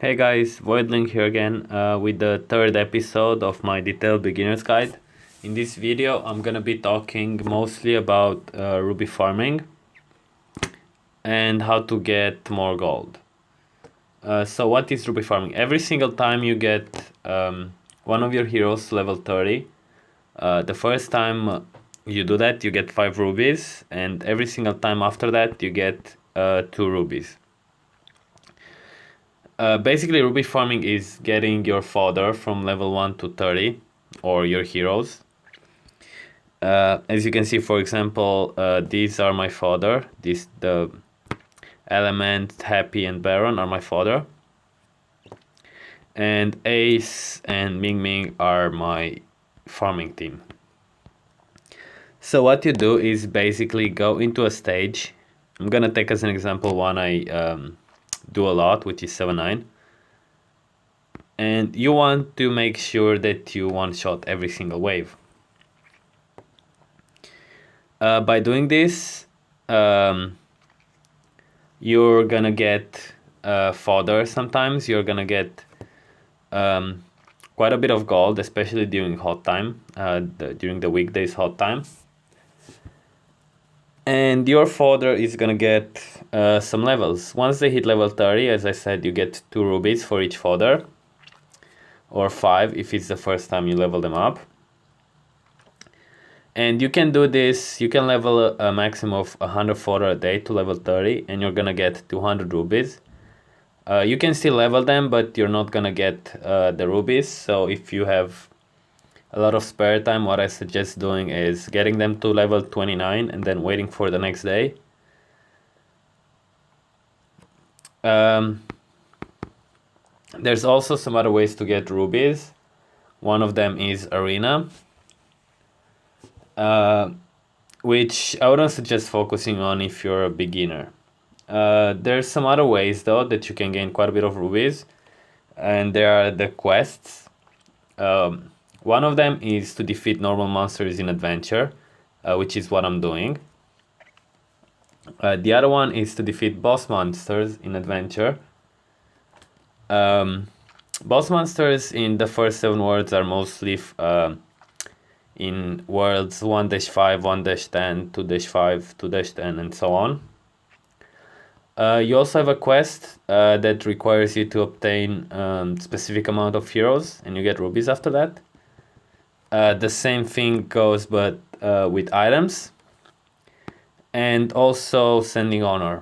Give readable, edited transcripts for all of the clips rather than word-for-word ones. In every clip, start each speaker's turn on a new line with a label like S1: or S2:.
S1: Hey guys, Voidling here again with the third episode of my detailed beginner's guide. In this video I'm gonna be talking mostly about ruby farming and how to get more gold. So what is ruby farming? Every single time you get one of your heroes level 30, the first time you do that you get 5 rubies, and every single time after that you get 2 rubies. Basically, ruby farming is getting your fodder from level 1 to 30, or your heroes. As you can see, for example, these are my fodder. The Element, Happy, and Baron are my fodder. And Ace and Ming Ming are my farming team. So what you do is basically go into a stage. I'm gonna take as an example one I do a lot, which is 7-9. And you want to make sure that you one-shot every single wave. By doing this, you're gonna get fodder sometimes. You're gonna get quite a bit of gold, especially during hot time, during the weekdays hot time. And your fodder is gonna get some levels. Once they hit level 30, as I said, you get 2 rubies for each fodder, or 5 if it's the first time you level them up. And you can do this, you can level a maximum of 100 fodder a day to level 30, and you're gonna get 200 rubies. You can still level them, but you're not gonna get the rubies. So if you have a lot of spare time, what I suggest doing is getting them to level 29 and then waiting for the next day. There's also some other ways to get rubies. One of them is arena, which I wouldn't suggest focusing on if you're a beginner. There's some other ways though that you can gain quite a bit of rubies, and there are the quests. One of them is to defeat normal monsters in adventure, which is what I'm doing. The other one is to defeat boss monsters in adventure. Boss monsters in the first 7 worlds are mostly in worlds 1-5, 1-10, 2-5, 2-10, and so on. You also have a quest that requires you to obtain specific amount of heroes, and you get rubies after that. The same thing goes, but with items, and also sending honor.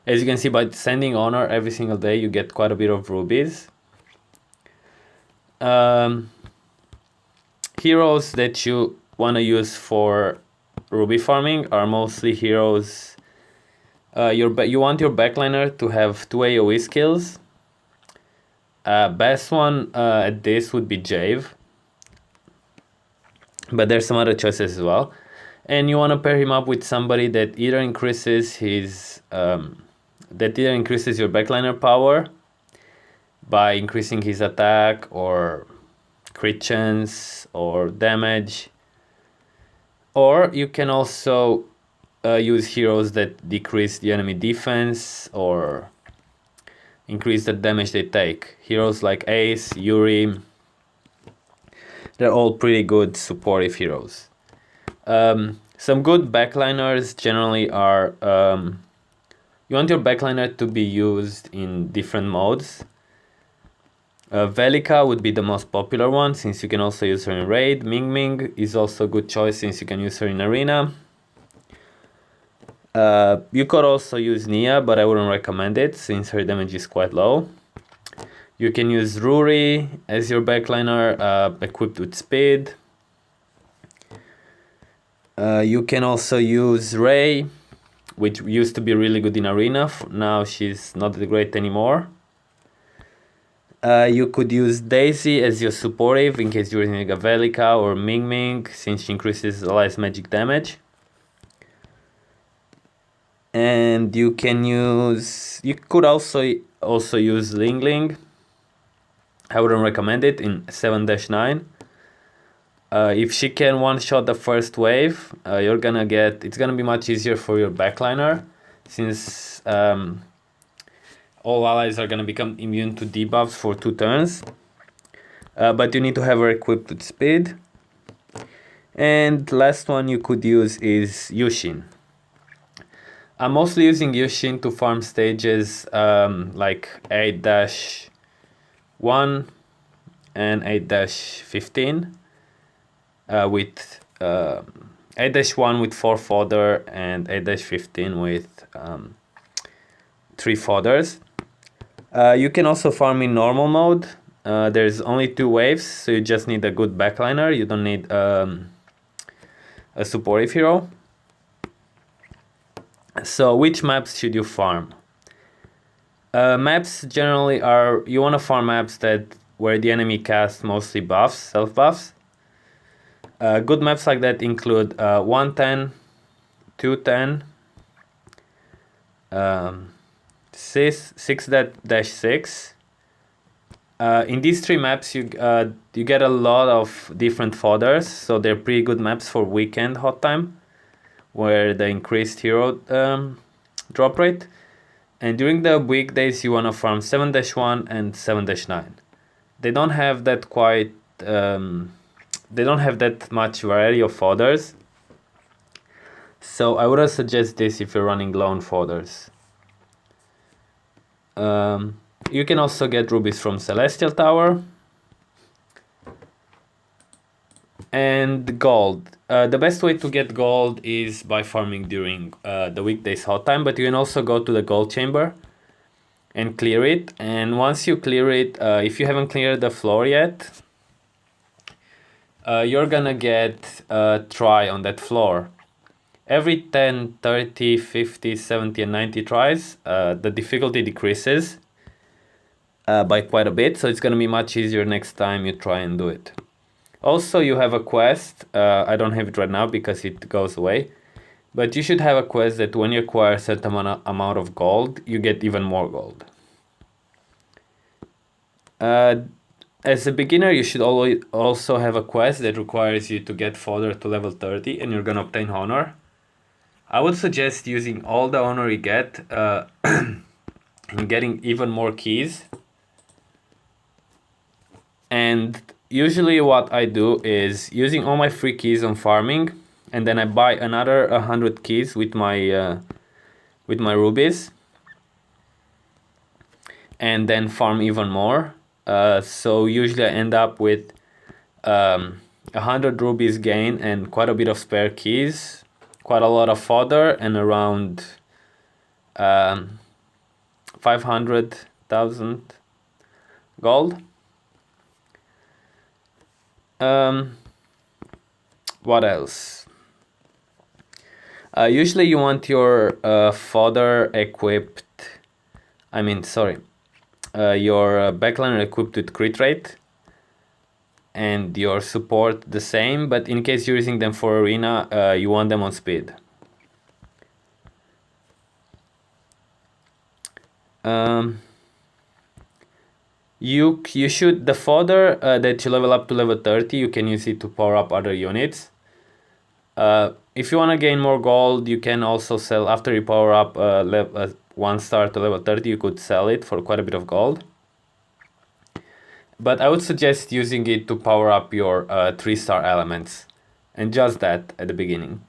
S1: As you can see, by sending honor every single day, you get quite a bit of rubies. Heroes that you want to use for ruby farming are mostly heroes. You want your backliner to have 2 AoE skills. Best one at this would be Jave, but there's some other choices as well. And you want to pair him up with somebody that either increases his your backliner power by increasing his attack or crit chance or damage, or you can also use heroes that decrease the enemy defense or increase the damage they take. Heroes like Ace, Yuri, they're all pretty good supportive heroes. Some good backliners generally are, you want your backliner to be used in different modes. Velika would be the most popular one, since you can also use her in raid. Ming Ming is also a good choice, since you can use her in arena. You could also use Nia, but I wouldn't recommend it, since her damage is quite low. You can use Ruri as your backliner, equipped with speed. You can also use Ray, which used to be really good in arena. Now she's not that great anymore. You could use Daisy as your supportive in case you're using a Velika, or Ming Ming, since she increases allies magic damage. And you could also use Ling Ling. I wouldn't recommend it in 7-9. If she can one-shot the first wave, it's gonna be much easier for your backliner, since all allies are gonna become immune to debuffs for 2 turns. But you need to have her equipped with speed. And last one you could use is Yushin. I'm mostly using Yushin to farm stages like 8-1 and 8-15 with 8-1 with 4 fodder and 8-15 with 3 fodders. You can also farm in normal mode. There's only 2 waves, so you just need a good backliner. You don't need a supportive hero. So which maps should you farm? Maps generally are, you want to farm maps where the enemy casts mostly buffs, self buffs. Good maps like that include 110, 210, 6-6. In these 3 maps, you get a lot of different fodders, so they're pretty good maps for weekend hot time, where the increased hero drop rate. And during the weekdays, you want to farm 7-1 and 7-9. They don't have that they don't have that much variety of fodders. So I would suggest this if you're running lone fodders. You can also get rubies from Celestial Tower. And gold. The best way to get gold is by farming during the weekdays hot time, but you can also go to the gold chamber and clear it. And once you clear it, if you haven't cleared the floor yet, you're gonna get a try on that floor. Every 10, 30, 50, 70, and 90 tries, the difficulty decreases by quite a bit, so it's gonna be much easier next time you try and do it. Also, you have a quest. I don't have it right now because it goes away. But you should have a quest that when you acquire a certain amount of gold, you get even more gold. As a beginner, you should always also have a quest that requires you to get fodder to level 30 and you're gonna obtain honor. I would suggest using all the honor you get and getting even more keys. And usually what I do is using all my free keys on farming, and then I buy another 100 keys with my rubies, and then farm even more. So usually I end up with 100 rubies gain and quite a bit of spare keys, quite a lot of fodder, and around 500,000 gold. What else? Usually you want your fodder equipped, your backliner equipped with crit rate and your support the same, but in case you're using them for arena, you want them on speed. You should, the fodder that you level up to level 30, you can use it to power up other units. If you want to gain more gold, you can also sell, after you power up 1 star to level 30, you could sell it for quite a bit of gold. But I would suggest using it to power up your 3-star elements, and just that at the beginning.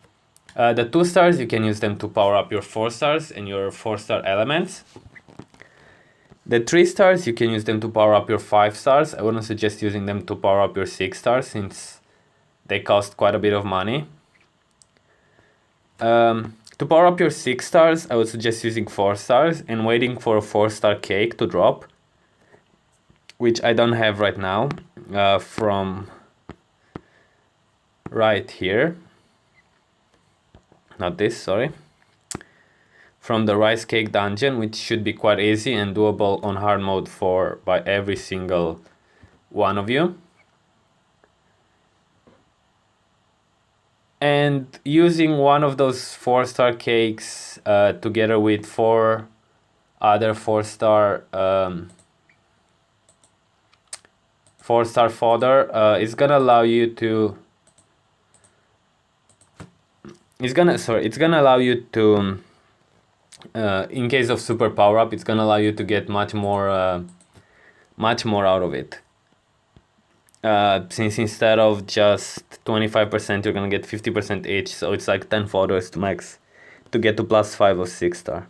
S1: The 2 stars, you can use them to power up your 4 stars and your 4-star elements. The 3 stars, you can use them to power up your 5 stars. I wouldn't suggest using them to power up your 6 stars since they cost quite a bit of money. To power up your 6 stars, I would suggest using 4 stars and waiting for a 4-star cake to drop, which I don't have right now, from right here. Not this, sorry. From the rice cake dungeon, which should be quite easy and doable on hard mode by every single one of you. And using one of those 4-star cakes together with 4 other 4-star fodder is gonna allow you to in case of super power up, it's gonna allow you to get much more out of it. Since instead of just 25%, you're gonna get 50% each, so it's like 10 photos to max to get to +5 or 6 star.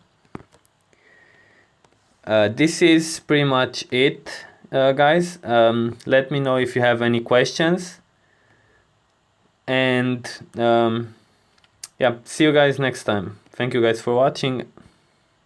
S1: This is pretty much it, guys. Let me know if you have any questions, and yeah, see you guys next time. Thank you guys for watching.